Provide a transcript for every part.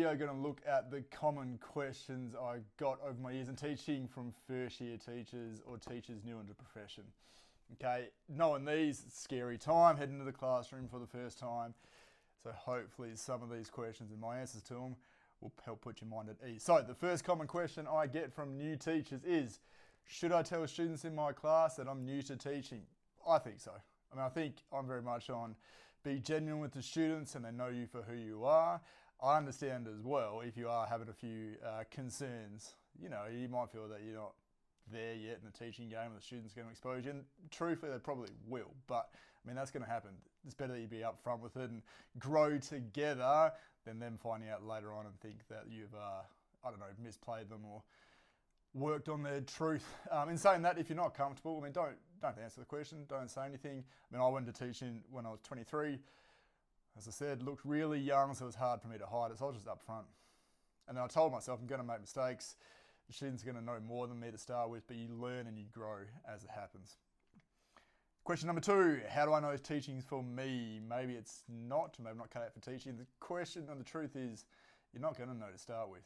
We are going to look at the common questions I got over my years in teaching from first year teachers or teachers new into the profession. Okay, knowing these, it's a scary time, heading into the classroom for the first time. So hopefully some of these questions and my answers to them will help put your mind at ease. So the first common question I get from new teachers is, should I tell students in my class that I'm new to teaching? I think so. I think I'm very much on be genuine with the students and they know you for who you are. I understand as well if you are having a few concerns. You might feel that you're not there yet in the teaching game and the students are going to expose you. And truthfully, they probably will. But that's going to happen. It's better that you be upfront with it and grow together than them finding out later on and think that you've, misplayed them or worked on their truth. In saying that, if you're not comfortable, don't answer the question. Don't say anything. I went to teaching when I was 23. As I said, looked really young, so it was hard for me to hide it, so I was just up front. And then I told myself I'm going to make mistakes. The students are going to know more than me to start with, but you learn and you grow as it happens. Question number 2, how do I know teaching is for me? Maybe it's not, maybe I'm not cut out for teaching. The question and the truth is, you're not going to know to start with.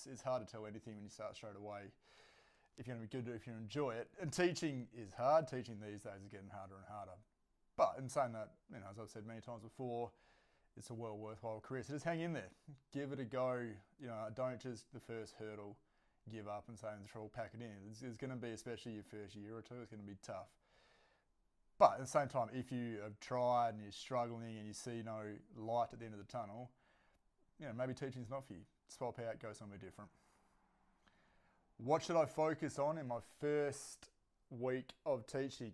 It's hard to tell anything when you start straight away. If you're going to be good, if you enjoy it. And teaching is hard. Teaching these days is getting harder and harder. But in saying that, as I've said many times before, it's a well worthwhile career. So just hang in there, give it a go. Don't just the first hurdle give up and say, "I'll pack it in." It's going to be, especially your first year or two, it's going to be tough. But at the same time, if you have tried and you're struggling and you see no light at the end of the tunnel, maybe teaching's not for you. Swap out, go somewhere different. What should I focus on in my first week of teaching?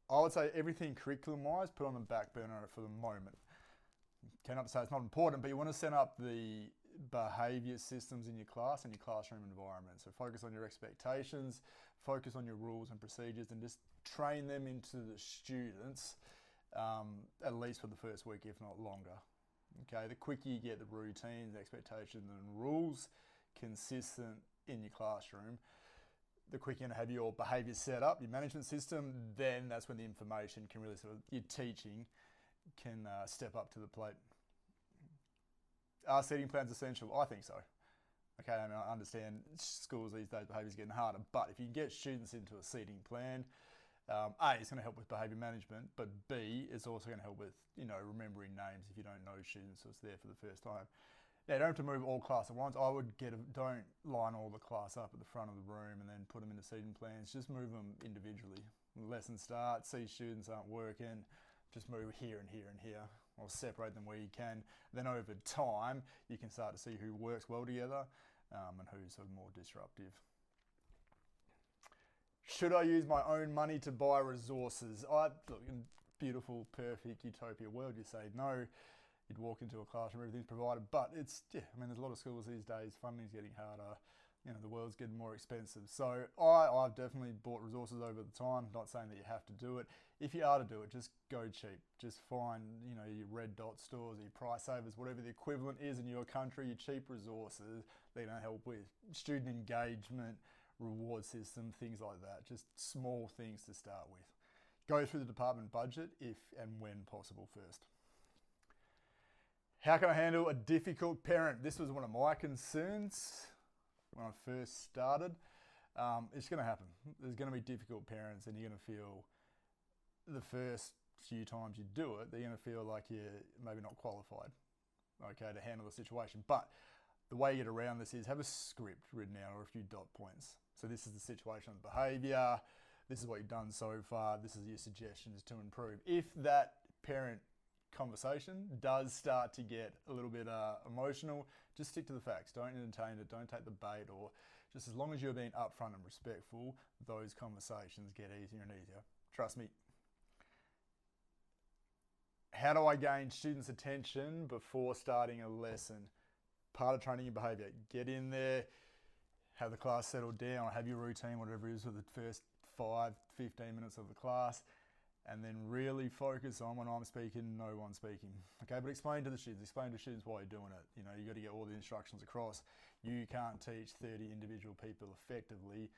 I would say everything curriculum-wise, put on the back burner for the moment. Cannot say it's not important, but you want to set up the behaviour systems in your class and your classroom environment. So focus on your expectations, focus on your rules and procedures, and just train them into the students, at least for the first week, if not longer. Okay, the quicker you get the routines, expectations, and rules consistent in your classroom, the quicker you're going to have your behaviour set up, your management system, then that's when the information can really your teaching can step up to the plate. Are seating plans essential? I think so. Okay, I understand schools these days, behaviour's getting harder, but if you can get students into a seating plan, A, it's going to help with behaviour management, but B, it's also going to help with, remembering names if you don't know students who's there for the first time. Now, you don't have to move all class at once. I would don't line all the class up at the front of the room and then put them into seating plans. Just move them individually. When the lesson starts, see students aren't working, just move here and here and here, or separate them where you can. Then over time, you can start to see who works well together and who's sort of more disruptive. Should I use my own money to buy resources? Look, in beautiful, perfect utopia world, you say no. You'd walk into a classroom, everything's provided, but there's a lot of schools these days, funding's getting harder, the world's getting more expensive. So I've definitely bought resources over the time, not saying that you have to do it. If you are to do it, just go cheap. Just find, your red dot stores, your price savers, whatever the equivalent is in your country, your cheap resources, they're going to help with student engagement, reward system, things like that. Just small things to start with. Go through the department budget if and when possible first. How can I handle a difficult parent? This was one of my concerns when I first started. It's going to happen. There's going to be difficult parents and you're going to feel the first few times you do it, they're going to feel like you're maybe not qualified, to handle the situation. But the way you get around this is have a script written out or a few dot points. So this is the situation of the behaviour. This is what you've done so far. This is your suggestions to improve. If that parent conversation does start to get a little bit emotional, just stick to the facts. Don't entertain it. Don't take the bait. Or just as long as you're being upfront and respectful, those conversations get easier and easier. Trust me. How do I gain students' attention before starting a lesson? Part of training your behaviour. Get in there, have the class settled down, have your routine, whatever it is, for the first 5-15 minutes of the class, and then really focus on when I'm speaking, no one's speaking. Okay, but explain to students why you're doing it. You got to get all the instructions across. You can't teach 30 individual people effectively.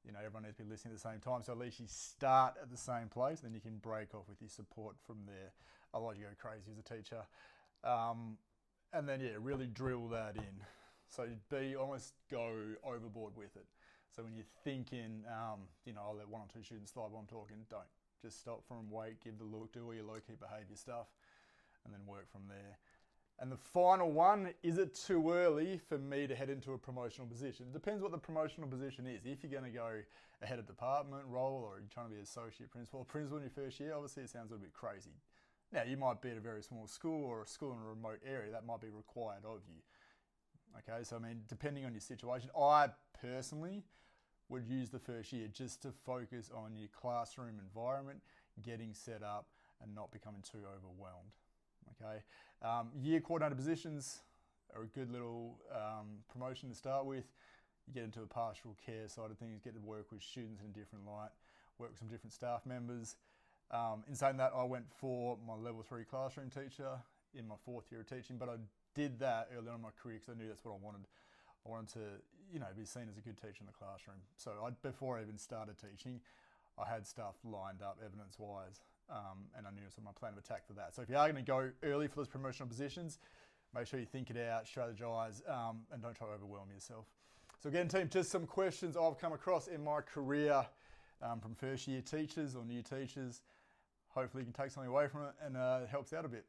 Everyone needs to be listening at the same time. So at least you start at the same place, then you can break off with your support from there. Otherwise you go crazy as a teacher. And then, yeah, really drill that in. So almost go overboard with it. So when you're thinking, I'll let one or two students slide while I'm talking, don't. Just stop for them, wait, give the look, do all your low-key behaviour stuff, and then work from there. And the final one, is it too early for me to head into a promotional position? It depends what the promotional position is. If you're going to go a head of department role, or you're trying to be associate principal or principal in your first year, obviously it sounds a little bit crazy. Now, you might be at a very small school or a school in a remote area, that might be required of you. Okay, so I mean, depending on your situation, I personally would use the first year just to focus on your classroom environment, getting set up and not becoming too overwhelmed. Okay, year coordinator positions are a good little promotion to start with. You get into a pastoral care side of things, get to work with students in a different light, work with some different staff members. In saying that, I went for my level 3 classroom teacher in my 4th year of teaching, but I did that early on in my career because I knew that's what I wanted. I wanted to, be seen as a good teacher in the classroom. So before I even started teaching, I had stuff lined up evidence-wise, and I knew it was my plan of attack for that. So if you are going to go early for those promotional positions, make sure you think it out, strategize, and don't try to overwhelm yourself. So again, team, just some questions I've come across in my career from first-year teachers or new teachers. Hopefully you can take something away from it and it helps out a bit.